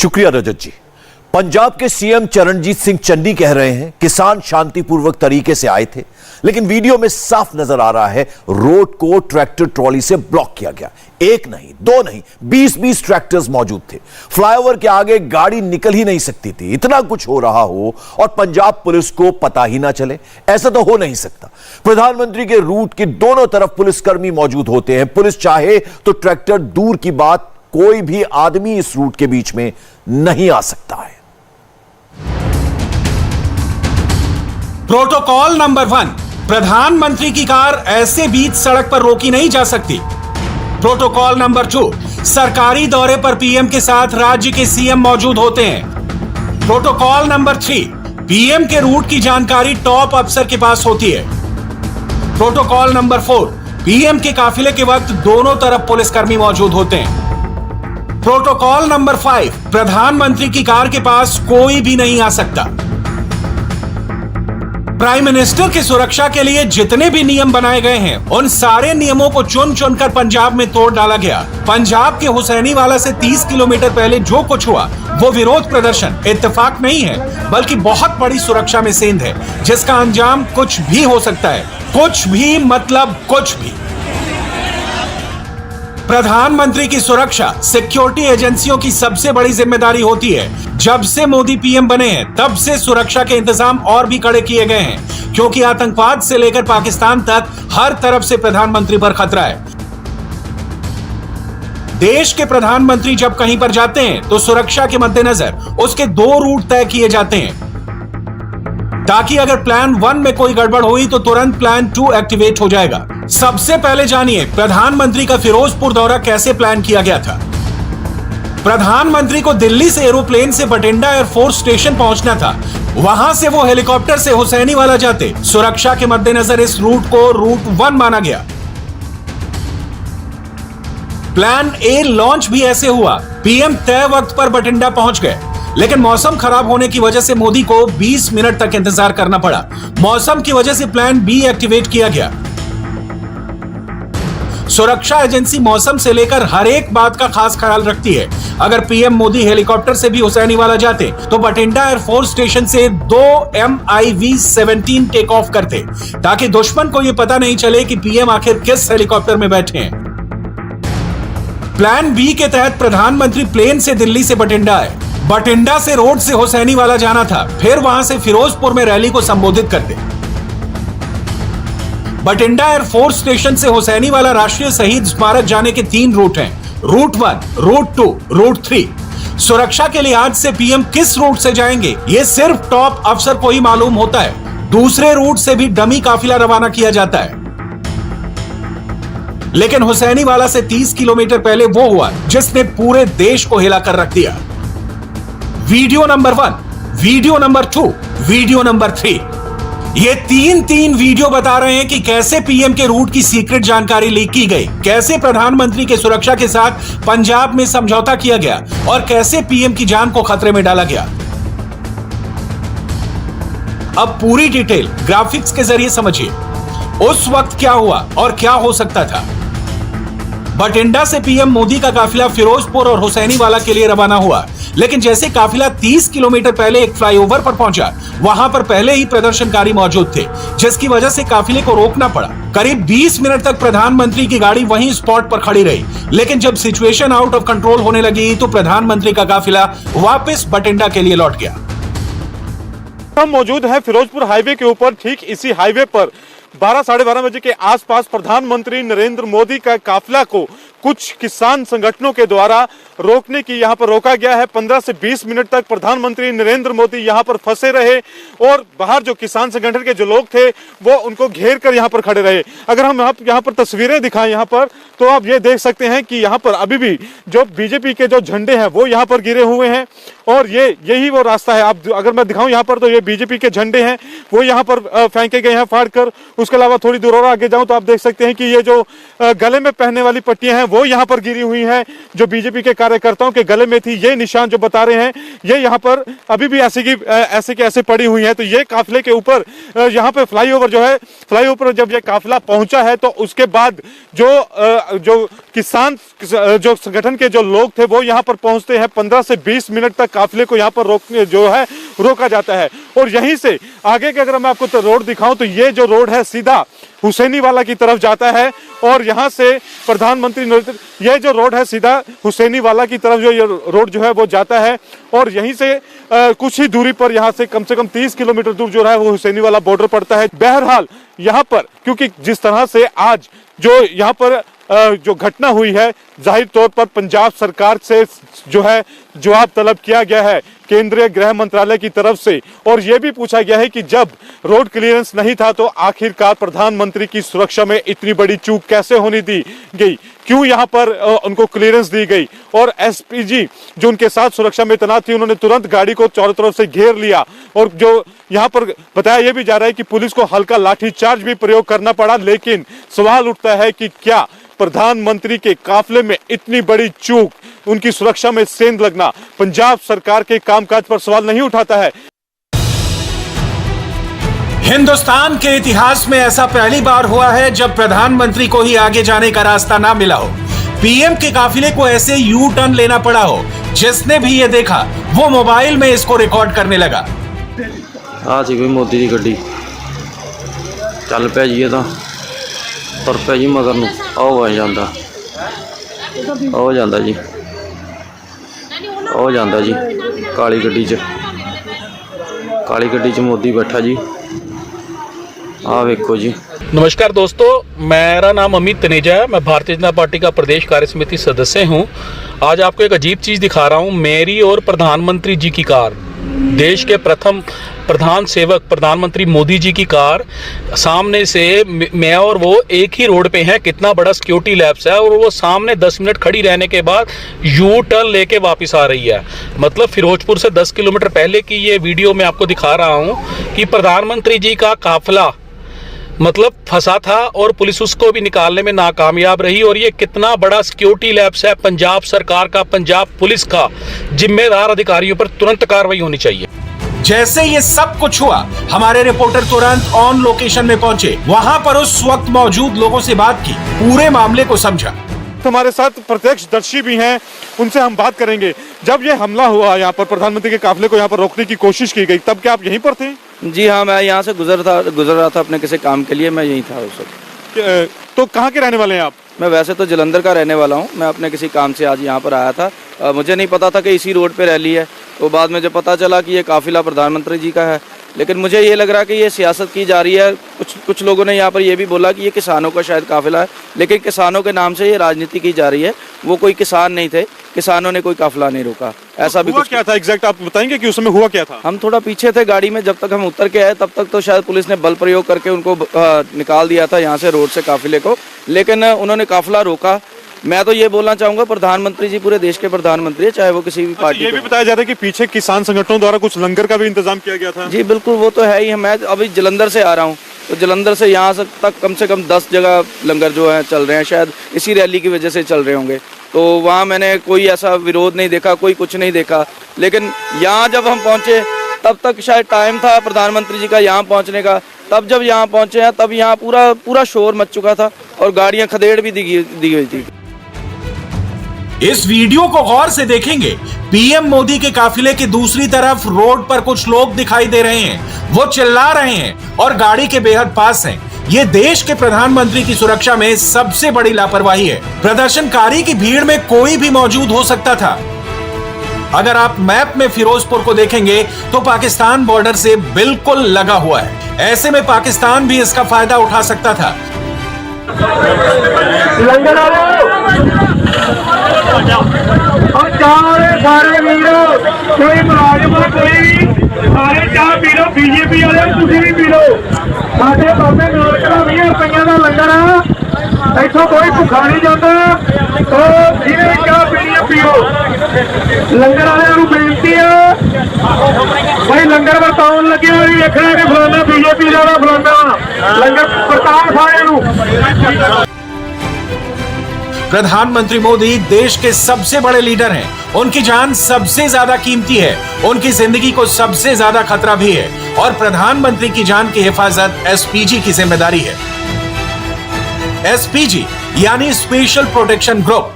शुक्रिया रजत जी। पंजाब के सीएम चरणजीत सिंह चन्नी कह रहे हैं किसान शांतिपूर्वक तरीके से आए थे, लेकिन वीडियो में साफ नजर आ रहा है रोड को ट्रैक्टर ट्रॉली से ब्लॉक किया गया। एक नहीं, दो नहीं, 20-20 ट्रैक्टर्स मौजूद थे। फ्लाईओवर के आगे गाड़ी निकल ही नहीं सकती थी। इतना कुछ हो रहा हो और पंजाब पुलिस को पता ही ना चले, ऐसा तो हो नहीं सकता। प्रधानमंत्री के रूट के दोनों तरफ पुलिसकर्मी मौजूद होते हैं। पुलिस चाहे तो ट्रैक्टर दूर की बात, कोई भी आदमी इस रूट के बीच में नहीं आ सकता है। प्रोटोकॉल नंबर 1, प्रधानमंत्री की कार ऐसे बीच सड़क पर रोकी नहीं जा सकती। प्रोटोकॉल नंबर 2, सरकारी दौरे पर पीएम के साथ राज्य के सीएम मौजूद होते हैं। प्रोटोकॉल नंबर 3, पीएम के रूट की जानकारी टॉप अफसर के पास होती है। प्रोटोकॉल नंबर 4, पीएम के काफिले के वक्त दोनों तरफ पुलिसकर्मी मौजूद होते हैं। प्रोटोकॉल नंबर 5, प्रधानमंत्री की कार के पास कोई भी नहीं आ सकता। प्राइम मिनिस्टर की सुरक्षा के लिए जितने भी नियम बनाए गए हैं, उन सारे नियमों को चुन चुनकर पंजाब में तोड़ डाला गया। पंजाब के हुसैनीवाला से 30 किलोमीटर पहले जो कुछ हुआ वो विरोध प्रदर्शन इत्तेफाक नहीं है, बल्कि बहुत बड़ी सुरक्षा में सेंध है, जिसका अंजाम कुछ भी हो सकता है। कुछ भी मतलब कुछ भी। प्रधानमंत्री की सुरक्षा सिक्योरिटी एजेंसियों की सबसे बड़ी जिम्मेदारी होती है। जब से मोदी पीएम बने हैं, तब से सुरक्षा के इंतजाम और भी कड़े किए गए हैं, क्योंकि आतंकवाद से लेकर पाकिस्तान तक हर तरफ से प्रधानमंत्री पर खतरा है। देश के प्रधानमंत्री जब कहीं पर जाते हैं तो सुरक्षा के मद्देनजर उसके 2 रूट तय किए जाते हैं, ताकि अगर प्लान 1 में कोई गड़बड़ हुई तो तुरंत प्लान 2 एक्टिवेट हो जाएगा। सबसे पहले जानिए प्रधानमंत्री का फिरोजपुर दौरा कैसे प्लान किया गया था। प्रधानमंत्री को दिल्ली से एरोप्लेन से बठिंडा एयरफोर्स स्टेशन पहुंचना था। वहां से वो हेलीकॉप्टर से हुसैनीवाला जाते। सुरक्षा के मद्देनजर इस रूट को रूट 1 माना गया। प्लान ए लॉन्च भी ऐसे हुआ। पीएम तय वक्त पर बठिंडा पहुंच गए, लेकिन मौसम खराब होने की वजह से मोदी को 20 मिनट तक इंतजार करना पड़ा। मौसम की वजह से प्लान बी एक्टिवेट किया गया। सुरक्षा एजेंसी मौसम से लेकर हर एक बात का खास ख्याल रखती है। अगर पीएम मोदी हेलीकॉप्टर से भी हुसैनीवाला जाते तो बठिंडा एयरफोर्स स्टेशन से 2 MiV-17 टेक ऑफ करते, ताकि दुश्मन को यह पता नहीं चले कि पीएम आखिर किस हेलीकॉप्टर में बैठे हैं। प्लान बी के तहत प्रधानमंत्री प्लेन से दिल्ली से बठिंडा आए। बठिंडा से रोड से हुसैनीवाला जाना था, फिर वहां से फिरोजपुर में रैली को संबोधित करते। बठिंडा एयरफोर्स स्टेशन से हुसैनीवाला राष्ट्रीय शहीद स्मारक जाने के 3 रूट हैं, रूट 1, रूट 2, रूट 3। सुरक्षा के लिहाज से पीएम किस रूट से जाएंगे ये सिर्फ टॉप अफसर को ही मालूम होता है। दूसरे रूट से भी डमी काफिला रवाना किया जाता है, लेकिन हुसैनीवाला से 30 किलोमीटर पहले वो हुआ जिसने पूरे देश को हिलाकर रख दिया। Video number 1, video number 2, video number 3। ये तीन वीडियो बता रहे हैं कि कैसे पीएम के रूट की सीक्रेट जानकारी लीक की गई, कैसे प्रधानमंत्री के सुरक्षा के साथ पंजाब में समझौता किया गया और कैसे पीएम की जान को खतरे में डाला गया। अब पूरी डिटेल ग्राफिक्स के जरिए समझिए। उस वक्त क्या हुआ और क्या हो सकता था। बठिंडा से पीएम मोदी का काफिला फिरोजपुर और हुसैनीवाला के लिए रवाना हुआ, लेकिन जैसे काफिला 30 किलोमीटर पहले एक फ्लाईओवर पर पहुंचा, वहां पर पहले ही प्रदर्शनकारी मौजूद थे, जिसकी वजह से काफिले को रोकना पड़ा। करीब 20 मिनट तक प्रधानमंत्री की गाड़ी वहीं स्पॉट पर खड़ी रही, लेकिन जब सिचुएशन आउट ऑफ कंट्रोल होने लगी तो प्रधानमंत्री का काफिला वापस बठिंडा के लिए लौट गया। हम मौजूद हैं फिरोजपुर हाईवे के ऊपर। ठीक इसी हाईवे पर 12 साढ़े 12 बजे के आसपास प्रधानमंत्री नरेंद्र मोदी का काफिला को कुछ किसान संगठनों के द्वारा रोकने की यहाँ पर रोका गया है। 15 से 20 मिनट तक प्रधानमंत्री नरेंद्र मोदी यहाँ पर फंसे रहे और बाहर जो किसान संगठन के जो लोग थे वो उनको घेर कर यहाँ पर खड़े रहे। अगर हम यहाँ पर तस्वीरें दिखाएं यहाँ पर, तो आप ये देख सकते हैं कि यहाँ पर अभी भी जो बीजेपी के जो झंडे हैं वो यहाँ पर गिरे हुए हैं और यही वो रास्ता है। आप अगर मैं दिखाऊं यहाँ पर, तो ये बीजेपी के झंडे हैं वो यहाँ पर फेंके गए हैं फाड़ कर। उसके अलावा थोड़ी दूर और आगे जाऊं तो आप देख सकते हैं कि ये जो गले में पहनने वाली पट्टियां हैं वो यहाँ पर गिरी हुई हैं, जो बीजेपी के कार्यकर्ताओं के गले में थी। ये निशान जो बता रहे हैं ये यहाँ पर अभी भी ऐसे की ऐसे पड़ी हुई हैं। तो ये काफिले के ऊपर यहाँ पे फ्लाईओवर जो है, फ्लाईओवर जब ये काफिला पहुंचा है तो उसके बाद जो किसान जो संगठन के जो लोग थे वो यहाँ पर पहुंचते हैं। 15 से 20 मिनट तक काफिले को यहाँ पर रोका जाता है। और यहीं से आगे के अगर मैं आपको तो रोड दिखाऊं तो ये जो रोड है सीधा हुसैनी वाला की तरफ जाता है। और यहाँ से प्रधानमंत्री ये जो रोड है सीधा हुसैनी वाला की तरफ जो ये रोड जो है वो जाता है। और यहीं से कुछ ही दूरी पर यहाँ से कम 30 किलोमीटर दूर जो है वो हुसैनी वाला बॉर्डर पड़ता है। बहरहाल यहाँ पर क्योंकि जिस तरह से आज जो यहाँ पर जो घटना हुई है, जाहिर तौर पर पंजाब सरकार से जो है जवाब तलब किया गया है केंद्रीय गृह मंत्रालय की तरफ से। और यह भी पूछा गया है कि जब रोड क्लियरेंस नहीं था तो आखिरकार प्रधानमंत्री की सुरक्षा में इतनी बड़ी चूक कैसे होने दी गई, क्यों यहाँ पर उनको क्लियरेंस दी गई। और एसपीजी जो उनके साथ सुरक्षा में तैनात थी उन्होंने तुरंत गाड़ी को चारों तरफ से घेर लिया। और जो यहाँ पर बताया यह भी जा रहा है कि पुलिस को हल्का लाठीचार्ज भी प्रयोग करना पड़ा। लेकिन सवाल उठता है कि क्या प्रधानमंत्री के काफिले में इतनी बड़ी चूक, उनकी सुरक्षा में सेंध लगना पंजाब सरकार के कामकाज पर सवाल नहीं उठाता है? हिंदुस्तान के इतिहास में ऐसा पहली बार हुआ है जब प्रधानमंत्री को ही आगे जाने का रास्ता ना मिला हो, पीएम के काफिले को ऐसे यू टर्न लेना पड़ा हो। जिसने भी ये देखा वो मोबाइल में इसको रिकॉर्ड करने लगा। आ सी कोई मोदी की गड्डी चल पिया जी, ये तुर पिया जी मगर नूं आ जांदा जी, आ जांदा जी काली गड्डी च मोदी बैठा जी। आ वेखो जी। नमस्कार दोस्तों, मेरा नाम अमित तनेजा है। मैं भारतीय जनता पार्टी का प्रदेश कार्य समिति सदस्य हूं। आज आपको एक अजीब चीज़ दिखा रहा हूं। मेरी और प्रधानमंत्री जी की कार, देश के प्रथम प्रधान सेवक प्रधानमंत्री मोदी जी की कार, सामने से मैं और वो एक ही रोड पे हैं। कितना बड़ा सिक्योरिटी लैप्स है। और वो सामने 10 मिनट खड़ी रहने के बाद यू टर्न लेके वापस आ रही है। मतलब फिरोजपुर से 10 किलोमीटर पहले की ये वीडियो मैं आपको दिखा रहा हूँ कि प्रधानमंत्री जी का काफिला मतलब फंसा था और पुलिस उसको भी निकालने में नाकामयाब रही। और ये कितना बड़ा सिक्योरिटी लैप्स है पंजाब सरकार का, पंजाब पुलिस का। जिम्मेदार अधिकारियों पर तुरंत कार्रवाई होनी चाहिए। जैसे ये सब कुछ हुआ, हमारे रिपोर्टर तुरंत ऑन लोकेशन में पहुंचे, वहां पर उस वक्त मौजूद लोगों से बात की, पूरे मामले को समझा। हमारे साथ प्रत्यक्षदर्शी भी हैं, उनसे हम बात करेंगे। जब ये हमला हुआ यहाँ पर प्रधानमंत्री के काफिले को यहाँ पर रोकने की कोशिश की गई, तब क्या आप यहीं पर थे? जी हाँ, मैं यहाँ से गुजर रहा था अपने किसी काम के लिए, मैं यहीं था उस वक्त। तो कहाँ के रहने वाले हैं आप? मैं वैसे तो जलंधर का रहने वाला हूँ। मैं अपने किसी काम से आज यहाँ पर आया था। मुझे नहीं पता था कि इसी रोड पे रैली है। तो बाद में जब पता चला कि ये काफिला प्रधानमंत्री जी का है, लेकिन मुझे ये लग रहा कि ये सियासत की जा रही है। कुछ लोगों ने यहाँ पर ये भी बोला कि ये किसानों का शायद काफिला है, लेकिन किसानों के नाम से ये राजनीति की जा रही है। वो कोई किसान नहीं थे, किसानों ने कोई काफिला नहीं रोका। ऐसा भी हुआ क्या था एग्जैक्ट, आप बताएंगे कि उस समय हुआ क्या था? हम थोड़ा पीछे थे गाड़ी में। जब तक हम उतर के आए तब तक तो शायद पुलिस ने बल प्रयोग करके उनको निकाल दिया था यहाँ से, रोड से, काफिले को। लेकिन उन्होंने काफिला रोका। मैं तो ये बोलना चाहूंगा, प्रधानमंत्री जी पूरे देश के प्रधानमंत्री है, चाहे वो किसी भी पार्टी। ये भी बताया जा रहा है कि पीछे किसान संगठनों द्वारा कुछ लंगर का भी इंतजाम किया गया था। जी बिल्कुल, वो तो है ही। मैं अभी जलंधर से आ रहा हूँ, तो जलंधर से यहाँ तक कम से कम 10 जगह लंगर जो है चल रहे हैं। शायद इसी रैली की वजह से चल रहे होंगे। तो वहाँ मैंने कोई ऐसा विरोध नहीं देखा, कोई कुछ नहीं देखा। लेकिन यहाँ जब हम पहुँचे तब तक शायद टाइम था प्रधानमंत्री जी का यहाँ पहुँचने का। तब जब यहाँ पहुँचे हैं तब यहाँ पूरा शोर मच चुका था और गाड़ियाँ खदेड़ भी दी गई थी। इस वीडियो को गौर से देखेंगे, पीएम मोदी के काफिले की दूसरी तरफ रोड पर कुछ लोग दिखाई दे रहे हैं। वो चिल्ला रहे हैं और गाड़ी के बेहद पास हैं। ये देश के प्रधानमंत्री की सुरक्षा में सबसे बड़ी लापरवाही है। प्रदर्शनकारी की भीड़ में कोई भी मौजूद हो सकता था। अगर आप मैप में फिरोजपुर को देखेंगे तो पाकिस्तान बॉर्डर से बिल्कुल लगा हुआ है। ऐसे में पाकिस्तान भी इसका फायदा उठा सकता था। सारे वीरो, कोई मुलाजिम कोई भी, सारे चाह पी लो, बीजेपी वाले तुम भी पी लो। साढ़े बाबे नानक का 20 रुपये का लंगर है, इतों कोई भुखा नहीं जाता। तो जिन्हें चाह पीनी है पियो। लंगर वाले बेनती है भाई, लंगर वरताउन लगे देखना कि फलाना बीजेपी का फलाना लंगर वरताउन सारे। प्रधानमंत्री मोदी देश के सबसे बड़े लीडर हैं। उनकी जान सबसे ज्यादा कीमती है, उनकी जिंदगी को सबसे ज्यादा खतरा भी है। और प्रधानमंत्री की जान की हिफाजत एसपीजी की जिम्मेदारी है। एसपीजी यानी स्पेशल प्रोटेक्शन ग्रुप,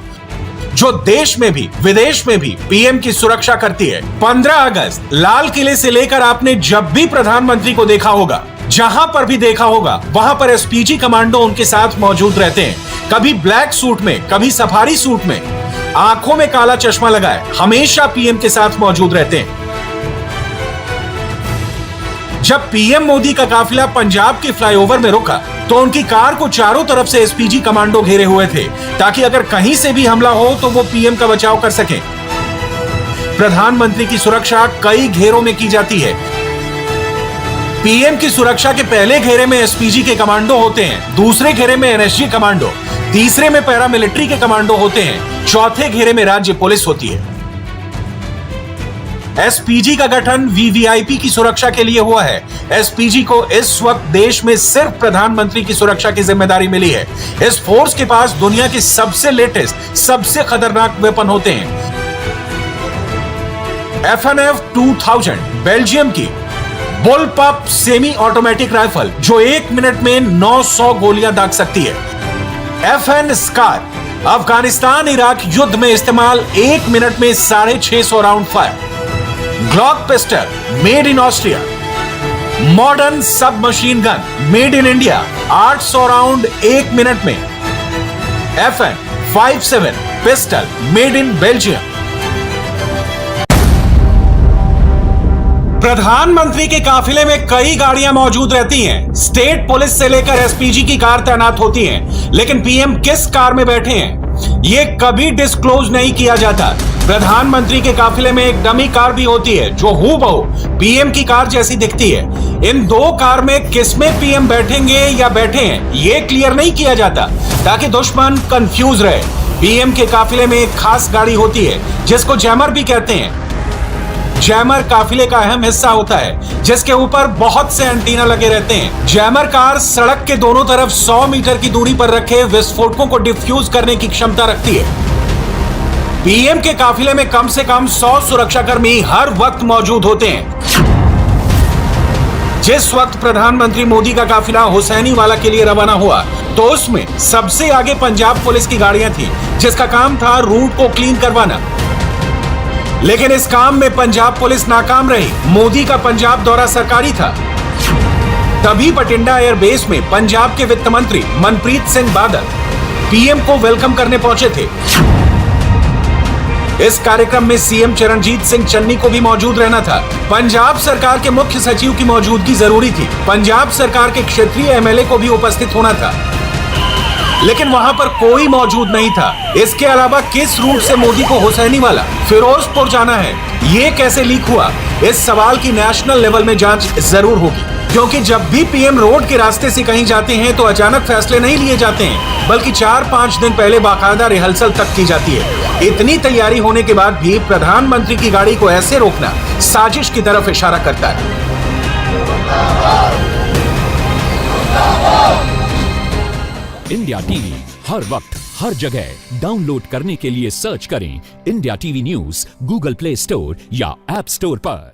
जो देश में भी विदेश में भी पीएम की सुरक्षा करती है। 15 अगस्त लाल किले से लेकर आपने जब भी प्रधानमंत्री को देखा होगा, जहां पर भी देखा होगा, वहां पर एसपीजी कमांडो उनके साथ मौजूद रहते हैं। कभी ब्लैक सूट में, कभी सफारी सूट में, आंखों में काला चश्मा लगाए, हमेशा पीएम के साथ मौजूद रहते हैं। जब पीएम मोदी का काफिला पंजाब के फ्लाईओवर में रुका तो उनकी कार को चारों तरफ से एसपीजी कमांडो घेरे हुए थे, ताकि अगर कहीं से भी हमला हो तो वो पीएम का बचाव कर सकें। प्रधानमंत्री की सुरक्षा कई घेरों में की जाती है। पीएम की सुरक्षा के पहले घेरे में एसपीजी के कमांडो होते हैं, दूसरे घेरे में एनएसजी कमांडो, तीसरे में पैरामिलिट्री के कमांडो होते हैं, चौथे घेरे में राज्य पुलिस होती है। एसपीजी का गठन वीवीआईपी की सुरक्षा के लिए हुआ है। एसपीजी को इस वक्त देश में सिर्फ प्रधानमंत्री की सुरक्षा की जिम्मेदारी मिली है। इस फोर्स के पास दुनिया के सबसे लेटेस्ट, सबसे खतरनाक वेपन होते हैं। FNF 2000 बेल्जियम की बुलपअप सेमी ऑटोमेटिक राइफल, जो 1 मिनट में 900 गोलियां दाग सकती है। FN स्कार अफगानिस्तान इराक युद्ध में इस्तेमाल 1 मिनट में 650 round fire. Glock pistol made in Austria. Modern sub machine gun made in India 800 round 1 minute में। FN 57 pistol made in Belgium. प्रधानमंत्री के काफिले में कई गाड़ियां मौजूद रहती हैं। स्टेट पुलिस से लेकर एसपीजी की कार तैनात होती हैं, लेकिन पीएम किस कार में बैठे हैं ये कभी डिस्क्लोज नहीं किया जाता। प्रधानमंत्री के काफिले में एक डमी कार भी होती है, जो हूबहू पीएम की कार जैसी दिखती है। इन दो कार में किसमें पीएम बैठेंगे या बैठे हैं ये क्लियर नहीं किया जाता, ताकि दुश्मन कंफ्यूज रहे। पीएम के काफिले में एक खास गाड़ी होती है, जिसको जैमर भी कहते हैं। जैमर काफिले का अहम हिस्सा होता है, जिसके ऊपर बहुत से एंटीना लगे रहते हैं। जैमर कार सड़क के दोनों तरफ 100 मीटर की दूरी पर रखे विस्फोटकों को डिफ्यूज करने की क्षमता रखती है। पीएम के काफिले में कम से कम 100 सुरक्षाकर्मी हर वक्त मौजूद होते हैं। जिस वक्त प्रधानमंत्री मोदी का काफिला हुसैनी वाला के लिए रवाना हुआ, तो उसमें सबसे आगे पंजाब पुलिस की गाड़ियां थी, जिसका काम था रूट को क्लीन करवाना। लेकिन इस काम में पंजाब पुलिस नाकाम रही। मोदी का पंजाब दौरा सरकारी था। तभी बठिंडा एयरबेस में पंजाब के वित्त मंत्री मनप्रीत सिंह बादल पीएम को वेलकम करने पहुंचे थे। इस कार्यक्रम में सीएम चरणजीत सिंह चन्नी को भी मौजूद रहना था। पंजाब सरकार के मुख्य सचिव की मौजूदगी जरूरी थी। पंजाब सरकार के क्षेत्रीय एमएलए को भी उपस्थित होना था, लेकिन वहां पर कोई मौजूद नहीं था। इसके अलावा किस रूट से मोदी को हुसैनी वाला फिरोजपुर जाना है, ये कैसे लीक हुआ, इस सवाल की नेशनल लेवल में जांच जरूर होगी। क्योंकि जब भी पीएम रोड के रास्ते से कहीं जाते हैं तो अचानक फैसले नहीं लिए जाते हैं, बल्कि 4-5 दिन पहले बाकायदा रिहर्सल तक की जाती है। इतनी तैयारी होने के बाद भी प्रधानमंत्री की गाड़ी को ऐसे रोकना साजिश की तरफ इशारा करता है। इंडिया टीवी हर वक्त हर जगह डाउनलोड करने के लिए सर्च करें India TV news Google play store या ऐप स्टोर पर।